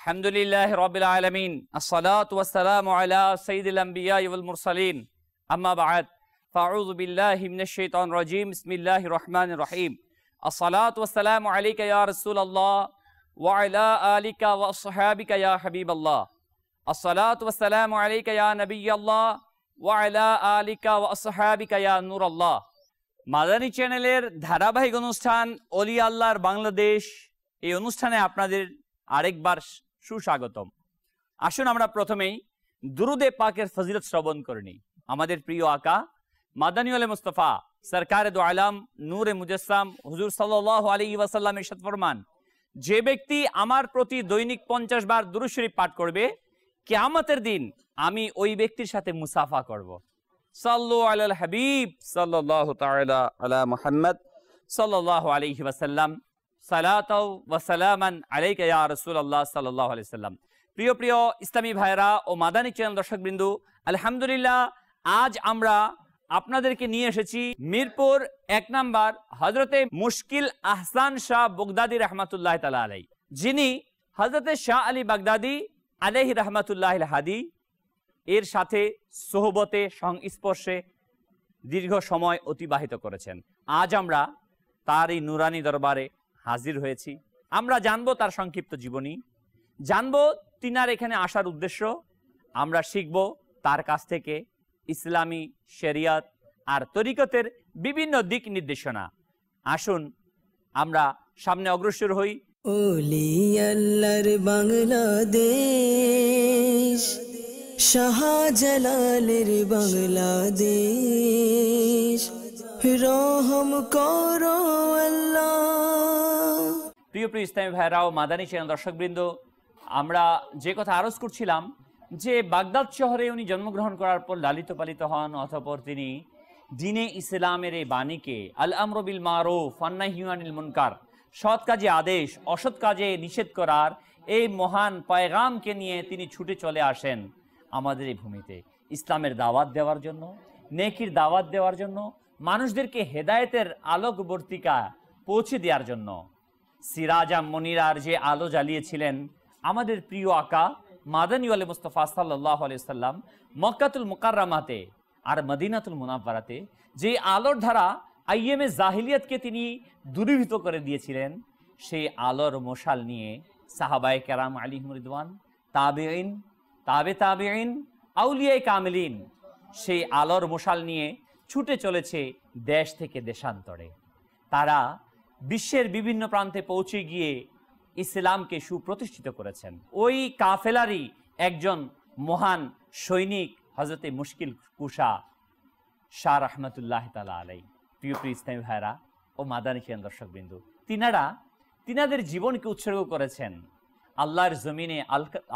Alhamdulillahi Rabbil Alameen. As-salatu was-salamu ala Sayyidil Anbiya'i wal Mursaleen. Amma ba'd. Fa'udhu billahi minash shaitanir rajim. Bismillahir Rahmanir Rahim. As-salatu was-salamu alayka ya Rasulallah wa ala alika wa ashabika ya Habiballah. As-salatu was-salamu alayka ya Nabiyyallah wa ala alika wa ashabika ya Nurallah. Madani চ্যানেলের ধারাবাহিক অনুষ্ঠান ওলি আল্লাহর বাংলাদেশ, এই অনুষ্ঠানে আপনাদের আরেকবার সুস্বাগতম। আসুন আমরা প্রথমেই দুরুদে পাকের ফজিলত শ্রবণ করে নিই। আমাদের প্রিয় আকা মাদানী ওয়ালে মুস্তাফা সরকারে দো আলম নূরে মুজাসসাম হুজুর সাল্লাল্লাহু আলাইহি ওয়াসাল্লাম ইরশাদ ফরমান, যে ব্যক্তি আমার প্রতি দৈনিক 50 বার দুরূদ শরীফ পাঠ করবে, কিয়ামতের দিন আমি ওই ব্যক্তির সাথে মুসাফা করব। সাল্লু আলাল হাবিব সাল্লাল্লাহু তাআলা আলা মুহাম্মদ সাল্লাল্লাহু আলাইহি ওয়াসাল্লাম, সালাতাও ওয়া সালামান আলাইকা ইয়া রাসূলুল্লাহ সাল্লাল্লাহু আলাইহি ওয়াসাল্লাম। প্রিয় প্রিয় ইসলামী ভাইরা ও মাদানী চ্যানেল দর্শকবৃন্দ, আলহামদুলিল্লাহ আজ আমরা আপনাদেরকে নিয়ে এসেছি মিরপুর 1 নম্বর হযরতে মুশকিল আহসান শাহ বাগদাদী রাহমাতুল্লাহ তাআলা আলাইহি, যিনি হযরতে শাহ আলী বাগদাদী আলাইহি রাহমাতুল্লাহিল হাদি এর সাথে সোহবতে সংস্পর্শে দীর্ঘ সময় অতিবাহিত করেছেন। আজ আমরা তার এই নুরানি দরবারে হাজির হয়েছি। আমরা জানবো তার সংক্ষিপ্ত জীবনী, জানবো তিনার এখানে আসার উদ্দেশ্য, আমরা শিখব তার কাছ থেকে ইসলামী শরিয়ত আর তরিকতের বিভিন্ন দিক নির্দেশনা। আসুন আমরা সামনে অগ্রসর হই। ওলি আল্লাহর বাংলাদেশ, শাহজালালের বাংলাদেশ, রহম করো আল্লাহ। প্রিয় প্রিয় ইসলামী ভাইরা ও মাদানী চ্যানেল দর্শকবৃন্দ, আমরা যে কথা আরজ করছিলাম যে বাগদাদ শহরে উনি জন্মগ্রহণ করার পর লালিত পালিত হন, অতঃপর তিনি দ্বীনে ইসলামের এই বাণীকে আল আমরু বিল মারুফ ওয়ান নাহয়ু আনিল মুনকার, সৎ কাজে আদেশ অসৎ কাজে নিষেধ করার এই মহান পয়গামকে নিয়ে তিনি ছুটে চলে আসেন আমাদের এই ভূমিতে ইসলামের দাওয়াত দেওয়ার জন্য, নেকির দাওয়াত দেওয়ার জন্য, মানুষদেরকে হেদায়েতের আলোকবর্তিকা পৌঁছে দেওয়ার জন্য। সিরাজা মনিরার যে আলো জ্বালিয়েছিলেন আমাদের প্রিয় আকা মাদানী ওয়ালে মুস্তাফা সাল্লাল্লাহু আলাইহি সাল্লাম মক্কাতুল মুকাররমাতে আর মদিনাতুল মুনাওয়ারাতে, যে আলোর ধারা আইএমএ জাহিলিয়াতকে তিনি দূরীভূত করে দিয়েছিলেন, সেই আলোর মশাল নিয়ে সাহাবায়ে কেরাম আলাইহিম রিদওয়ান, তাবেঈন, তাবেঈন, আউলিয়ায়ে কামিলিন সেই আলোর মশাল নিয়ে ছুটে চলেছে দেশ থেকে দেশান্তরে। তারা বিশ্বের বিভিন্ন প্রান্তে পৌঁছে গিয়ে ইসলামকে সুপ্রতিষ্ঠিত করেছেন। ওই কাফেলারই একজন মহান সৈনিক হযরতে মুশকিল কুশা শাহ রাহমাতুল্লাহ তাআলা আলাইহি। প্রিয় প্রিয় ইসলামী ভাইরা ও মাদানী চ্যানেল দর্শকবৃন্দ, তিনাদের জীবনকে উৎসর্গ করেছেন আল্লাহর জমিনে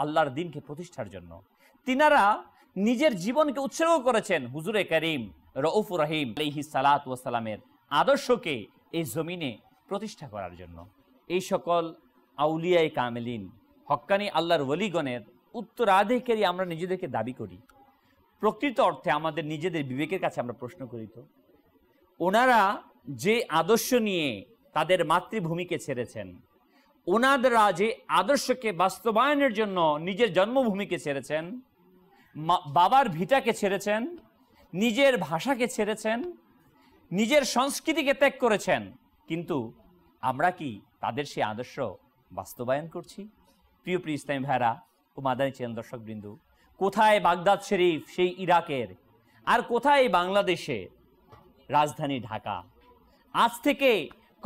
আল্লাহর দ্বীনকে প্রতিষ্ঠার জন্য। তিনারা নিজের জীবনকে উৎসর্গ করেছেন হুজুরে করিম রউফুর রহিম আলাইহিস সালাতু ওয়াস সালামের আদর্শকে এই জমিনে প্রতিষ্ঠা করার জন্য। এই সকল আউলিয়ায়ে কামিলিন হক্কানি আল্লাহর ওলিগণের উত্তরাধিকারী আমরা নিজেদেরকে দাবি করি। প্রকৃত অর্থে আমাদের নিজেদের বিবেকের কাছে আমরা প্রশ্ন করি তো, ওনারা যে আদর্শ নিয়ে তাদের মাতৃভূমিকে ছেড়েছেন, ওনারা যে আদর্শকে বাস্তবায়নের জন্য নিজের জন্মভূমিকে ছেড়েছেন, বাবার ভিটাকে ছেড়েছেন, নিজের ভাষাকে ছেড়েছেন, নিজের সংস্কৃতিকে ত্যাগ করেছেন, কিন্তু আমরা কি তাদের সেই আদর্শ বাস্তবায়ন করছি? প্রিয় প্রিয় ইসলামী ভাইরা ও মাদানী চ্যানেল দর্শকবৃন্দ, কোথায় বাগদাদ শরীফ সেই ইরাকের, আর কোথায় বাংলাদেশে রাজধানী ঢাকা? আজ থেকে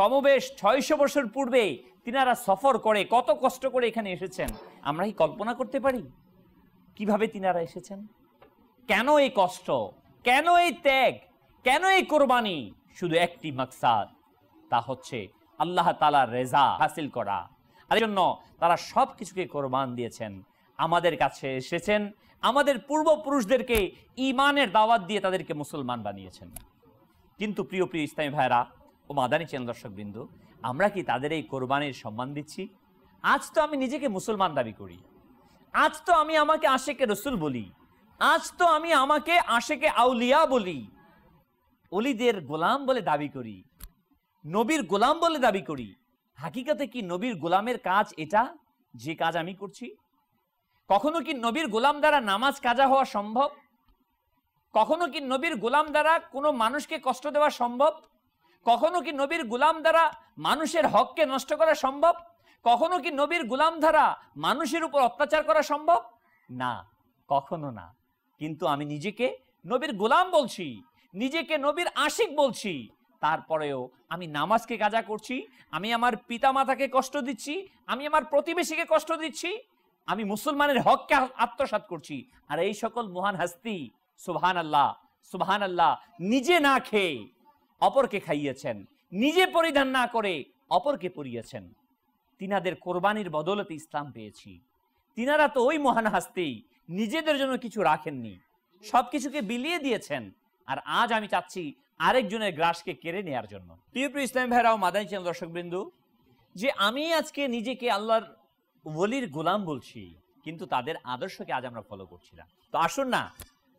কমবেশ 600 বছর পূর্বে তিনারা সফর করে কত কষ্ট করে এখানে এসেছেন, আমরা কি কল্পনা করতে পারি কিভাবে তিনারা এসেছেন? কেন এই কষ্ট, কেন এই ত্যাগ, কেন এই কোরবানি? শুধু একটি মাকসাদ, তা হচ্ছে আল্লাহ তাআলার রেজা হাসিল করা। আর এর জন্য তারা সব কিছুকে কোরবান দিয়েছেন, আমাদের কাছে এসেছেন, আমাদের পূর্বপুরুষদেরকে ঈমানের দাওয়াত দিয়ে তাদেরকে মুসলমান বানিয়েছেন। কিন্তু প্রিয় প্রিয় ইসলামী ভাইরা ও মাদানী চ্যানেল দর্শকবৃন্দ, আমরা কি তাদের এই কোরবানির সম্মান দিচ্ছি? আজ তো আমি নিজেকে মুসলমান দাবি করি, আজ তো আমি আমাকে আশেকে রসুল বলি, আজ তো আমি আমাকে আশেকে আউলিয়া বলি, ওলিদের গোলাম বলে দাবি করি, নবীর গোলাম বলে দাবি করি। হাকিকতে কি নবীর গোলামের কাজ এটা? যে কাজ আমি করছি? কখনো কি নবীর গোলাম দ্বারা নামাজ কাজা হওয়া সম্ভব? কখনো কি নবীর গোলাম দ্বারা কোনো মানুষকে কষ্ট দেওয়া সম্ভব? কখনো কি নবীর গোলাম দ্বারা মানুষের হককে নষ্ট করা সম্ভব? কখনো কি নবীর গোলাম দ্বারা মানুষের উপর অত্যাচার করা সম্ভব? না, কখনো না। কিন্তু আমি নিজেকে নবীর গোলাম বলছি, নিজেকে নবীর আশিক বলছি, তারপরেও আমি নামাজকে কাজা করছি, আমি আমার পিতা মাতাকে কষ্ট দিচ্ছি, আমি আমার প্রতিবেশীকে কষ্ট দিচ্ছি, আমি মুসলমানের হককে আত্মসাৎ করছি। আর এই সকল মহান হাস্তি সুবহানাল্লাহ সুবহানাল্লাহ নিজে না খেয়ে অপরকে খাইয়েছেন, নিজে পরিধান না করে অপরকে পরিয়েছেন। তিনাদের কোরবানির বদৌলতে ইসলাম পেয়েছি। তিনারা তো ওই মহান হাস্তি, নিজেদের জন্য কিছু রাখেননি, সবকিছুকে বিলিয়ে দিয়েছেন। আর আজ আমি চাচ্ছি আরেকজনের গ্রাসকে কেড়ে নেওয়ার জন্য। প্রিয় প্রিয় ইসলাম ভাইরাও, মাদানী চ্যানেল দর্শকবৃন্দু, যে আমি আজকে নিজেকে আল্লাহর ওলির গোলাম বলছি, কিন্তু তাদের আদর্শকে আজ আমরা ফলো করছি না। তো আসুন না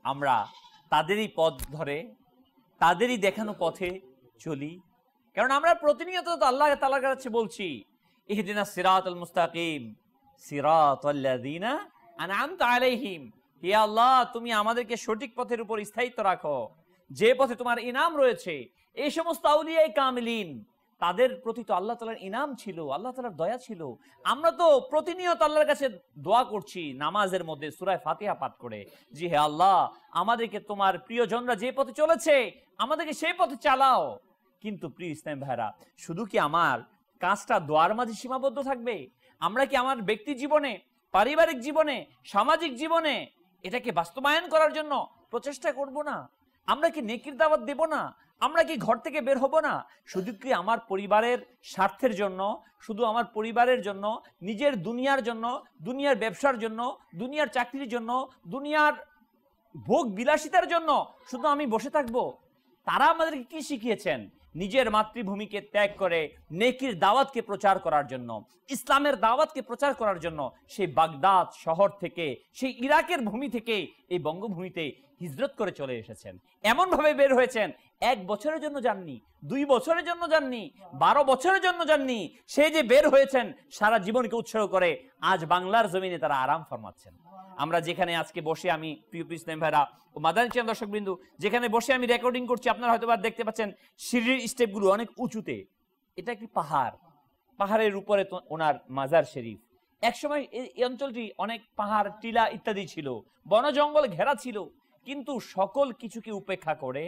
আমরা তাদেরই পথ ধরে, তাদেরই দেখানো পথে চলি। কারণ আমরা প্রতিনিয়ত তো আল্লাহ তাআলার কাছে বলছি, ইহদিনাস সিরাতাল মুস্তাকিম সিরাতাল্লাযিনা আনআমতা আলাইহিম, হে আল্লাহ তুমি আমাদেরকে সঠিক পথের উপর স্থায়িত্ব রাখো, যে পথে তোমার ইনাম রয়েছে। এই সমস্ত আউলিয়ায়ে কামিলিন, তাদের প্রতি তো আল্লাহ তাআলার ইনাম ছিল, আল্লাহ তাআলার দয়া ছিল। আমরা তো প্রতিনিয়ত আল্লাহর কাছে দোয়া করছি নামাজের মধ্যে সূরা ফাতিহা পাঠ করে, জি হে আল্লাহ আমাদেরকে তোমার প্রিয়জনরা যে পথে চলেছে আমাদেরকে সেই পথে চালাও। কিন্তু প্রিয় ইসলাম ভাইরা, শুধু কি আমার কাজটা দোয়ার মাঝে সীমাবদ্ধ থাকবে? আমরা কি আমার ব্যক্তি জীবনে, পারিবারিক জীবনে, সামাজিক জীবনে এটাকে বাস্তবায়ন করার জন্য প্রচেষ্টা করব না? আমরা কি নেকির দাওয়াত দেব না? আমরা কি ঘর থেকে বের হব না? শুধু কি আমার পরিবারের স্বার্থের জন্য, শুধু আমার পরিবারের জন্য, নিজের দুনিয়ার জন্য, দুনিয়ার ব্যবসার জন্য, দুনিয়ার চাকরির জন্য, দুনিয়ার ভোগ বিলাসিতার জন্য শুধু আমি বসে থাকবো? তারা আমাদেরকে কি শিখিয়েছেন? নিজের মাতৃভূমিকে ত্যাগ করে নেকির দাওয়াতকে প্রচার করার জন্য, ইসলামের দাওয়াতকে প্রচার করার জন্য সেই বাগদাদ শহর থেকে, সেই ইরাকের ভূমি থেকে এই বঙ্গভূমিতে হিজরত করে চলে এসেছেন। এমন ভাবে বের হয়েছেন, 1 বছরের জন্য যাননি, 2 বছরের জন্য যাননি, 12 বছরের জন্য যাননি। সে যে বের হয়েছেন সারা জীবনকে উৎসর্গ করে আজ বাংলার জমিনে তারা আরাম ফরমাচ্ছেন। আমরা যেখানে আজকে বসে, আমি প্রিয় ইসলাম ভাইরা ও মাদানী চ্যানেল দর্শকবৃন্দু, যেখানে বসে আমি রেকর্ডিং করছি, আপনারা হয়তো দেখতে পাচ্ছেন সিঁড়ির স্টেপগুলো অনেক উঁচুতে। এটা একটি পাহাড়, পাহাড়ের উপরে তো ওনার মাজার শরীফ। একসময় এই অঞ্চলটি অনেক পাহাড়, টিলা ইত্যাদি ছিল, বন জঙ্গল ঘেরা ছিল। কিন্তু সকল কিছুকে উপেক্ষা করে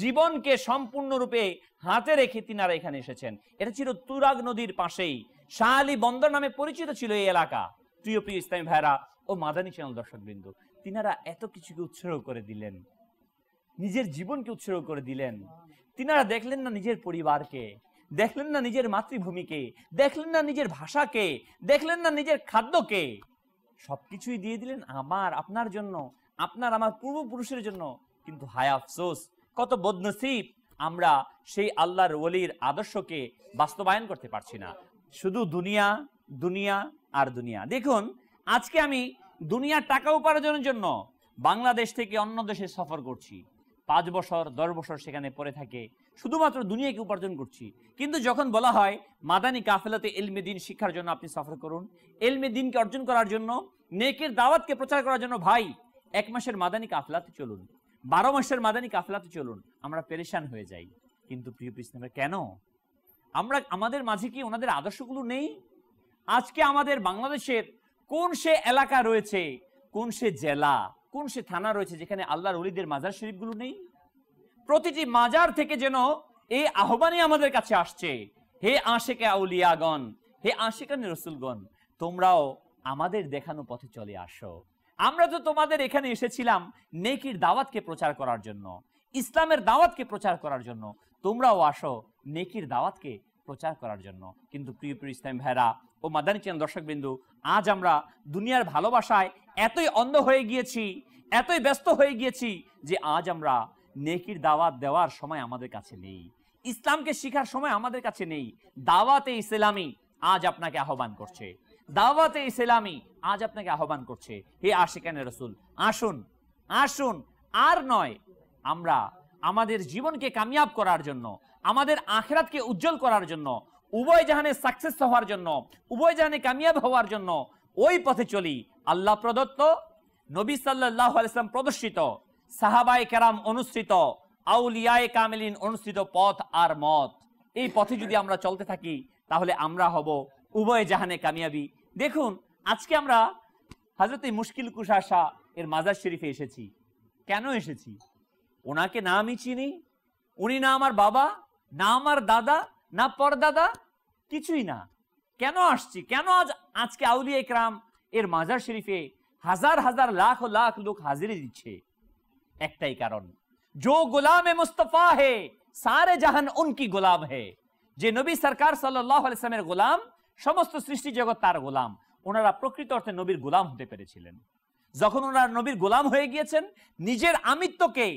জীবনকে সম্পূর্ণরূপে হাতে রেখে তিনারা এখানে এসেছেন। এটা ছিল তুরাগ নদীর পাশেই, শাহ আলী বন্দর নামে পরিচিত ছিল এই এলাকা। প্রিয় প্রিয় ইসলামী ভাইরা ও মাদানী চ্যানেল দর্শকবৃন্দ, তিনারা এত কিছুকে উৎসর্গ করে দিলেন, নিজের জীবনকে উৎসর্গ করে দিলেন। তিনারা দেখলেন না নিজের পরিবারকে, দেখলেন না নিজের মাতৃভূমিকে, দেখলেন না নিজের ভাষাকে, দেখলেন না নিজের খাদ্যকে, সবকিছুই দিয়ে দিলেন আমার আপনার জন্য, আপনার আমার পূর্বপুরুষের জন্য। কিন্তু হায় আফসোস, কত বদনসিব, আমরা সেই আল্লাহর ওলির আদর্শকে বাস্তবায়ন করতে পারছি না। শুধু দুনিয়া দুনিয়া আর দুনিয়া। দেখুন, আজকে আমি দুনিয়ার টাকা উপার্জনের জন্য বাংলাদেশ থেকে অন্য দেশে সফর করছি, 5 বছর 10 বছর সেখানে পড়ে থাকে, শুধুমাত্র দুনিয়াকে উপার্জন করছি। কিন্তু যখন বলা হয় মাদানী কাফেলাতে ইলমে দ্বীন শিক্ষার জন্য আপনি সফর করুন, ইলমে দ্বীনকে অর্জন করার জন্য, নেকের দাওয়াতকে প্রচার করার জন্য, ভাই 1 মাসের মাদানী কাফেলাতে চলুন, 12 মাসের মাদানী কাফেলাতে চলুন, আমরা পেরেশান হয়ে যাই। কিন্তু প্রিয় ইসলামে কেন আমাদের মাঝে কি ওনাদের আদর্শগুলো নেই? আজকে আমাদের বাংলাদেশের কোন সে এলাকা রয়েছে, কোন সে জেলা, কোন সে থানা রয়েছে যেখানে আল্লাহর ওলিদের মাজার শরীফগুলো নেই? প্রতিটি মাজার থেকে যেন এই আহ্বানই আমাদের কাছে আসছে, হে আশিকে আউলিয়াগণ, হে আশিকানে রাসূলগণ, তোমরাও আমাদের দেখানো পথে চলে আসো। আমরা তো তোমাদের এখানে এসেছিলাম নেকির দাওয়াতকে প্রচার করার জন্য, ইসলামের দাওয়াতকে প্রচার করার জন্য, তোমরাও আসো নেকির দাওয়াতকে প্রচার করার জন্য। কিন্তু প্রিয় প্রিয় ইসলামী ভাইরা ও মাদানী চ্যানেল দর্শকবৃন্দু, আজ আমরা দুনিয়ার ভালোবাসায় এতই অন্ধ হয়ে গিয়েছি, এতই ব্যস্ত হয়ে গিয়েছি যে আজ আমরা নেকির দাওয়াত দেওয়ার সময় আমাদের কাছে নেই, ইসলামকে শেখার সময় আমাদের কাছে নেই। দাওয়াতে ইসলামী আজ আপনাকে আহ্বান করছে, দাওয়াতে ইসলামী আজ আপনাকে আহ্বান করছে, হে আশিকানে রাসূল, আসুন আসুন। আর নয়, আমরা আমাদের জীবনকে কামিয়াব করার জন্য, আমাদের আখিরাতকে উজ্জ্বল করার জন্য উভয় জাহানে সাকসেস হওয়ার জন্য, উভয় জাহানে কামিয়াব হওয়ার জন্য ওই পথে চলি। আল্লাহ প্রদত্ত, নবী সাল্লাল্লাহু আলাইহি ওয়াসাল্লাম প্রদর্শিত, সাহাবায়ে কেরাম অনুসৃত, আউলিয়ায়ে কামিলিন অনুসৃত পথ আর মত, এই পথে যদি আমরা চলতে থাকি তাহলে আমরা হব উভয় জাহানে কামিয়াবি। দেখুন, আজকে আমরা হযরত মুশকিল কুশা শাহ এর মাজার শরীফে এসেছি। কেন এসেছি? ওনাকে না আমি চিনি, উনি না আমার বাবা, না আমার দাদা, না পরদাদা, কিছুই না। কেন আসছি? কেন আজকে আউলিয়া ইকরাম এর মাজার শরীফে হাজার হাজার লাখ ও লাখ লোক হাজিরি দিচ্ছে? একটাই কারণ, जो गुलाम मुस्तफा है सारे जहान उनकी गुलाम है। যে নবী সরকার সাল্লাল্লাহু আলাইহি ওয়াসাল্লামের গোলাম, সমস্ত সৃষ্টি জগৎ তার গোলাম। ওনারা প্রকৃত অর্থে নবীর গোলাম হতে পেরেছিলেন। যখন ওনারা নবীর গোলাম হয়ে গিয়েছেন, নিজের আমিত্বকে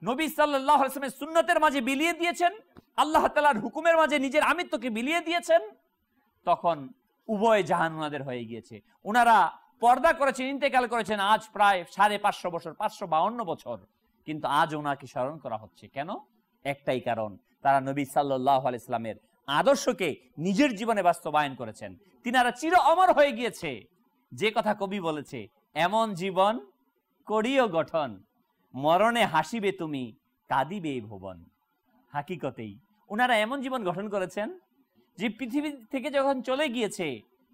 নবী সাল্লাল্লাহু আলাইহি ওয়াসাল্লামের সুন্নতের মাঝে বিলিয়ে দিয়েছেন, আল্লাহ তাআলার হুকুমের মাঝে নিজের আমিত্বকে বিলিয়ে দিয়েছেন, তখন উভয় জাহান ওনাদের হয়ে গিয়েছে। ওনারা পর্দা করেছেন, ইন্তেকাল করেছেন আজ প্রায় 550 বছর, 552 বছর, কিন্তু আজ ওনাকে স্মরণ করা হচ্ছে। কেন? একটাই কারণ, তারা নবী সাল্লাল্লাহু আলাইহি ওয়াসাল্লামের আদর্শকে নিজের জীবনে বাস্তবায়ন করেছেন। তিনারা চির অমর হয়ে গিয়েছে। যে কথা কবি বলেছে, এমন জীবন করিও গঠন, মরণে হাসিবে তুমি, কাঁদিবে ভুবন। হাকিকতেই ওনারা এমন জীবন গঠন করেছেন যে পৃথিবী থেকে যখন চলে গিয়েছে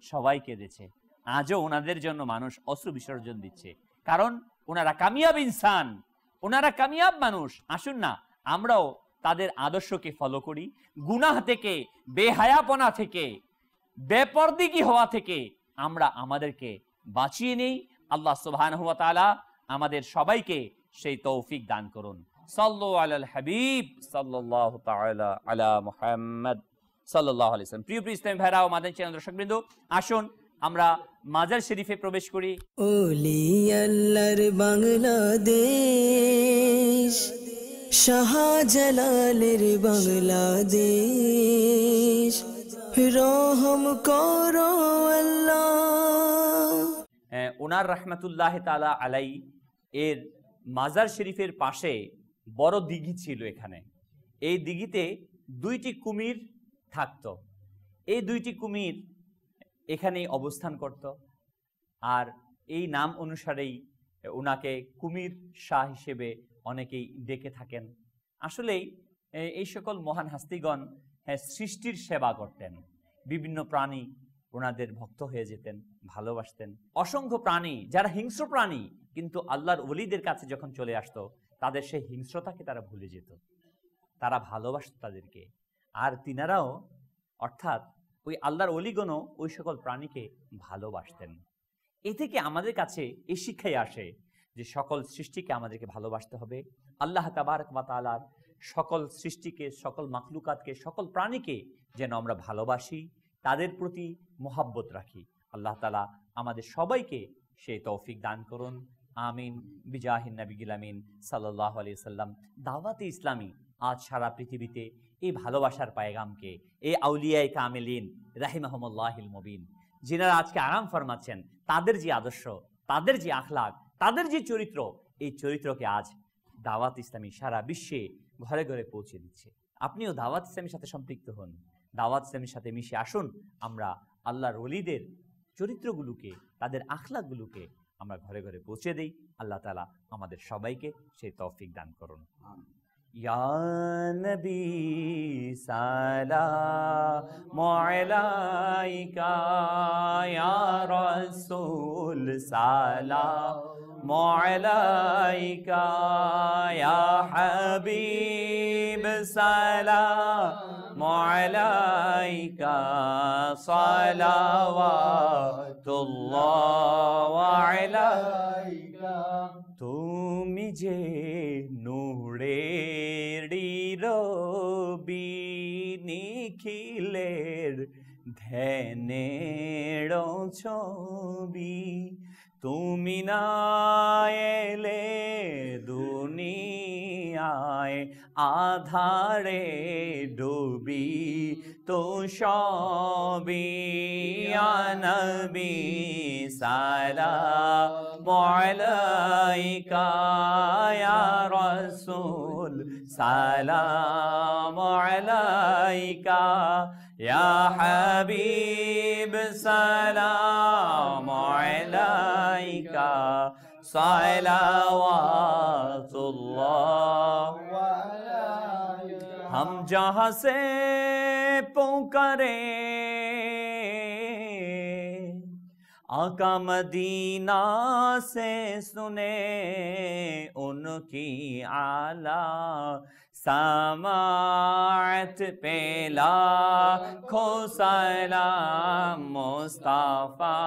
সবাই কেঁদেছে। আজও ওনাদের জন্য মানুষ অশ্রু বিসর্জন দিচ্ছে, কারণ ওনারা কামিয়াব ইনসান, ওনারা কামিয়াব মানুষ। আসুন না আমরাও তাদের আদর্শকে ফলো করি, গুনাহ থেকে, বেহায়াপনা থেকে, বেপরদিগি হওয়া থেকে আমরা আমাদেরকে বাঁচিয়ে নেই। আল্লাহ সুবহানাহু ওয়া তাআলা আমাদের সবাইকে সেই তৌফিক দান করুন। সাল্লু আলাল হাবিব সাল্লাল্লাহু তাআলা আলা মুহাম্মদ সাল্লাল্লাহু আলাইহি ওয়াসাল্লাম। প্রিয় ইসলামী ভাইরা ও মাদানী চ্যানেল দর্শকবৃন্দ, আসুন আমরা মাজার শরীফে প্রবেশ করি। ওলি আল্লাহর বাংলাদেশ, শাহজালালের বাংলাদেশ, রহম করো আল্লাহ। ওনার রাহমাতুল্লাহ তাআলা আলাই এর মাজার শরীফের পাশে বড় দিঘি ছিল। এখানে এই দিঘিতে 2টি কুমির থাকতো। এই 2টি কুমির এখানেই অবস্থান করত, আর এই নাম অনুসারেই ওনাকে কুমির শাহ হিসেবে অনেকেই ডেকে থাকেন। আসলেই এই সকল মহান হাস্তিগণ সৃষ্টির সেবা করতেন। বিভিন্ন প্রাণী ওনাদের ভক্ত হয়ে যেতেন, ভালোবাসতেন। অসংখ্য প্রাণী যারা হিংস্র প্রাণী, কিন্তু আল্লাহর ওলিদের কাছে যখন চলে আসতো তাদের সেই হিংস্রতাকে তারা ভুলে যেত, তারা ভালোবাসত তাদেরকে। আর তিনারাও, অর্থাৎ ওই আল্লাহর ওলিগণও ওই সকল প্রাণীকে ভালোবাসতেন। এ থেকে আমাদের কাছে এই শিক্ষাই আসে যে সকল সৃষ্টিকে আমাদেরকে ভালোবাসতে হবে। আল্লাহ তাবারক ওয়া তাআলার সকল সৃষ্টিকে, সকল মাখলুকাতকে, সকল প্রাণীকে যেন আমরা ভালোবাসি, তাদের প্রতি মোহাব্বত রাখি। আল্লাহ তাআলা আমাদের সবাইকে সেই তৌফিক দান করুন। আমিন বিজাহিন নবিয়্যিল আমিন সাল্লাল্লাহু আলাইহি ওয়াসাল্লাম। দাওয়াতে ইসলামী আজ সারা পৃথিবীতে এই ভালোবাসার পায়গামকে, এই আউলিয়ায়ে কামিলিন রাহিমাহুমুল্লাহিল মুবিন, যিনারা আজকে আরাম ফরমাচ্ছেন, তাদের যে আদর্শ, তাদের যে আখলাক, তাদের যে চরিত্র, এই চরিত্রকে আজ দাওয়াত ইসলামী সারা বিশ্বে ঘরে ঘরে পৌঁছে দিচ্ছে। আপনিও দাওয়াত ইসলামীর সাথে সম্পৃক্ত হন, দাওয়াত ইসলামীর সাথে মিশে আসুন। আমরা আল্লাহর ওলিদের চরিত্রগুলোকে, তাদের আখলাকগুলোকে আমরা ঘরে ঘরে পৌঁছে দেই। আল্লাহ তাআলা আমাদের সবাইকে সেই তৌফিক দান করুন। ইয়া নবী সালামু আলাইকা, ইয়া রাসূল সালামু আলাইকা, ইয়া হাবিব সালামু আলাইকা, সালাওয়াতুল্লাহ আলাইকা। তুমি যে নূরেরি রবি, নিখিলের ধ্যানের ছবি, তুমি না এলে দুনিয়ায় আধারে ডুবি তো সবই। ইয়া নবী সালামু আলাইকা, ইয়া রাসূল সালামু আলাইকা, ইয়া হাবিব সালামু আলাইকা সালাওয়াতুল্লাহ हम जहां से पुकारे आका मदीना से सुने उनकी आला समाअत पे लाखो सलाम मुस्तफा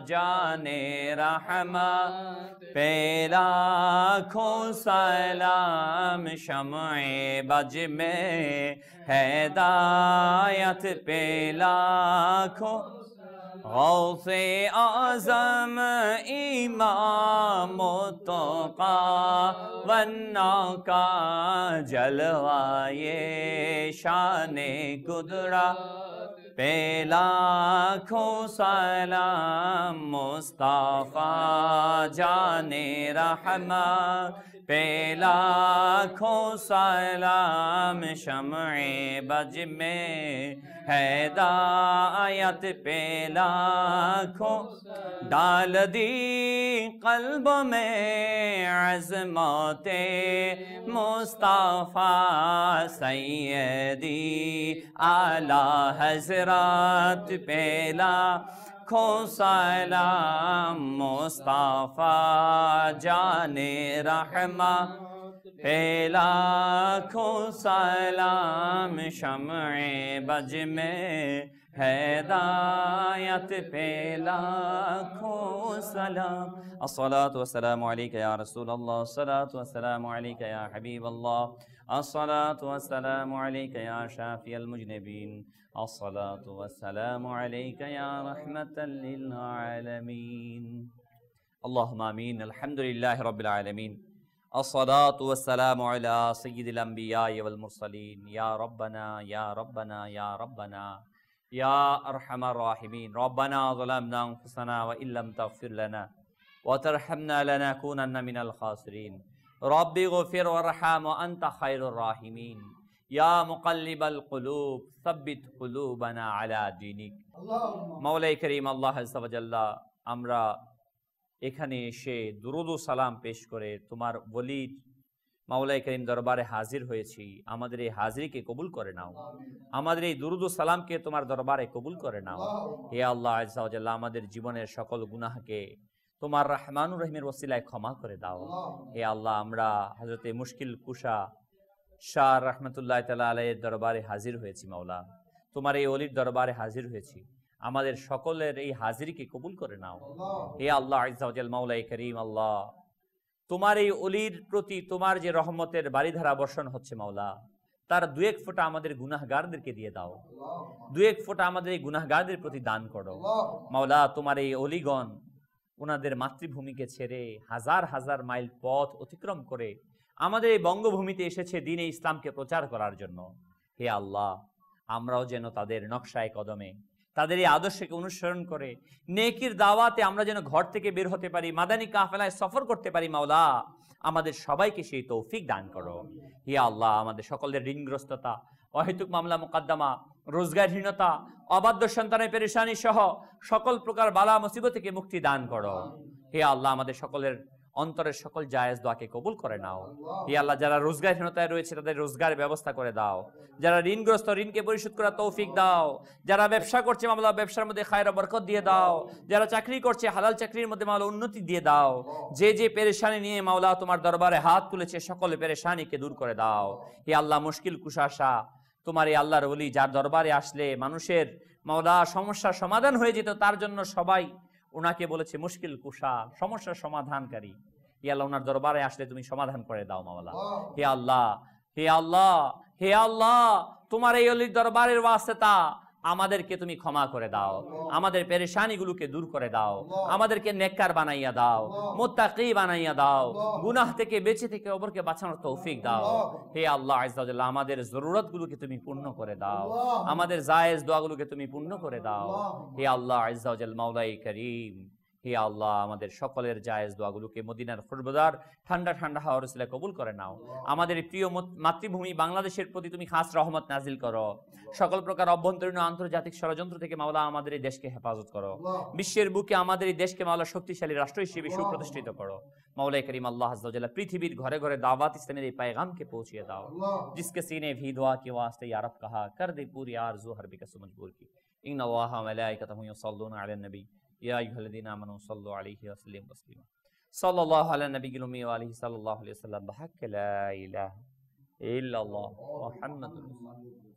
जाने रहमत पे लाखो सलाम शम्ए बज में हिदायत पे लाखो गौसे आज़म इमाम मुत्तक़ा वन्ना का जलवाए शाने कुदरा पे लाखों सलाम मुस्तफा जाने रहमत पे लाखों सलाम शम्ए बज में हिदायत पे लाखों डाल दी कल्ब में अज़मते मुस्तफा सैयदी आला हज़रत पे लाखों सलाम मुस्तफा जाने रहमत पे लाखों सलाम शम्ए बज में हिदायत पे लाखों सलाम अस्सलातु वस्सलामु अलैका या रसूल अल्लाह अस्सलातु वस्सलामु अलैका या हबीब अल्लाह अस्सलातु वस्सलामु अलैका या शाफिअल मुज़निबीन अस्सलातु वस्सलामु अलैका या रहमतल लिल आलमीन अल्लाहुम्मा आमीन अल्हम्दुलिल्लाहि रब्बिल आलमीन अस्सलातु वस्सलामु अला सय्यिदिल अंबिया वल मुरसलीन या रब्बना या रब्बना या रब्बना या अरहमर राहिमीन रब्बना ज़लमना अनफुसना व इल्लम तग़फिर लना व तरहमना लनकूनन्ना मिनल खासिरीन रब्बि ग़फिर वरहम व अंत खैरुर राहिमीन या मुक़ल्लिबल क़ुलूब सब्बित क़ुलूबना अला दीनिक मौला करीम আল্লাহ আযজা ওয়া জাল্লা আমরা এখানে এসে দুরুদ ও সালাম পেশ করে তোমার ওলির মাওলাই করিম দরবারে হাজির হয়েছি আমাদের এই হাজিরিকে কবুল করে নাও আমাদের এই দুরুদ ও সালামকে তোমার দরবারে কবুল করে নাও হে আল্লাহ আযজা ওয়া জাল্লা আমাদের জীবনের সকল গুনাহকে তোমার রহমানুর রহিমের ওসিলায় ক্ষমা করে দাও হে আল্লাহ আমরা হযরতে মুশকিল কুশা শাহ রাহমাতুল্লাহ তাআলা আলাইহির দরবারে হাজির হয়েছি মাওলা তোমার এই ওলির দরবারে হাজির হয়েছি আমাদের সকলের এই হাজিরিকে কবুল করে নাও হে আল্লাহ আযজা ওয়া জাল মাওলাই করিম আল্লাহ তোমার এই ওলির প্রতি তোমার যে রহমতের বারিধারা বর্ষণ হচ্ছে মাওলা তার দু এক ফোঁটা আমাদের গুনাহগারদেরকে দিয়ে দাও দু এক ফোঁটা আমাদের এই গুনাহগারদের প্রতি দান করো মাওলা তোমার এই ওলিগণ ওনাদের মাতৃভূমিকে ছেড়ে হাজার হাজার মাইল পথ অতিক্রম করে আমাদের এই বঙ্গভূমিতে এসেছে দ্বীনে ইসলামকে প্রচার করার জন্য হে আল্লাহ আমরাও যেন তাদের নকশায় কদমে তাদের এই আদর্শকে অনুসরণ করে নেকির দাওয়াতে আমরা যেন ঘর থেকে বের হতে পারি মাদানী কাফেলায় সফর করতে পারি মাওলা আমাদের সবাইকে সেই তৌফিক দান করো হে আল্লাহ আমাদের সকলের ঋণগ্রস্ততা অহেতুক মামলা মোকদ্দমা রোজগারহীনতা অবাধ্য সন্তানের পেরেশানি সহ সকল প্রকার বালা মুসিবত থেকে মুক্তি দান করো হে আল্লাহ আমাদের সকলের অন্তরের সকল জায়েজ দোয়াকে কবুল করে নাও হে আল্লাহ যারা রোজগারহীনতায় রয়েছে তাদের রোজগার ব্যবস্থা করে দাও যারা ঋণগ্রস্ত ঋণকে পরিশোধ করার তৌফিক দাও যারা ব্যবসা করছে মাওলা ব্যবসার মধ্যে খায়র ও বরকত দিয়ে দাও যারা চাকরি করছে হালাল চাকরির মধ্যে মাওলা উন্নতি দিয়ে দাও যে যে পেরেশানি নিয়ে মাওলা তোমার দরবারে হাত তুলেছে সকল পেরেশানিকে দূর করে দাও হে আল্লাহ মুশকিল কুশাশা তোমার এই আল্লাহর ওলি যার দরবারে আসলে মানুষের মাওলা সমস্যার সমাধান হয়ে যেত তার জন্য সবাই ওনাকে বলেছে মুশকিল কুশা সমস্যার সমাধানকারী হে আল্লাহ ওনার দরবারে আসলে তুমি সমাধান করে দাও মাওলা হে আল্লাহ হে আল্লাহ হে আল্লাহ তোমার এই ওলির দরবারের ওয়াসিতা আমাদেরকে তুমি ক্ষমা করে দাও আমাদের পেরেশানিগুলোকে দূর করে দাও আমাদেরকে নেককার বানাইয়া দাও মুত্তাকি বানাইয়া দাও গুনাহ থেকে বেঁচে থেকে অপরকে বাঁচানোর তৌফিক দাও হে আল্লাহ আযজা ওয়া জাল্লা আমাদের জরুরতগুলোকে তুমি পূর্ণ করে দাও আমাদের জায়েজ দোয়াগুলোকে তুমি পূর্ণ করে দাও হে আল্লাহ আযজা ওয়া জাল্লা মাওলাই করিম হে আল্লাহ, আমাদের সকলের জায়েজ দোয়াগুলোকে মদিনার খুরবদার ঠান্ডা ঠান্ডা হাওয়ার উসিলায় কবুল করে নাও। আমাদের এই প্রিয় মাতৃভূমি বাংলাদেশের প্রতি তুমি খাস রহমত নাজিল করো। সকল প্রকার অভ্যন্তরীণ ও আন্তর্জাতিক ষড়যন্ত্র থেকে মাওলা আমাদের এই দেশকে হেফাজত করো। বিশ্বের বুকে আমাদের এই দেশকে মাওলা শক্তিশালী রাষ্ট্র হিসেবে সুপ্রতিষ্ঠিত করো। মাওলা করিম আল্লাহ আজ্জা ওয়া জাল্লা পৃথিবীর ঘরে ঘরে দাওয়াত ইসলামের এই पैगामকে পৌঁছিয়ে দাও। जिसके सीने भी दुआ के वास्ते या रब कहा, कर दे पूरी आरज़ू हर बिकस मजबूर की। इन्ना अल्लाह व मलाइकतहु युसल्लूना अलन नबी या अय्युहल्लज़ीना आमनू सल्लु अलैहि व सल्लिमू तस्लीमा। सल्लल्लाहु अला नबिय्यिल उम्मी व आलिहि सल्लल्लाहु अलैहि वसल्लम। बहक ला इलाहा इल्लल्लाह मुहम्मदुर रसूलुल्लाह।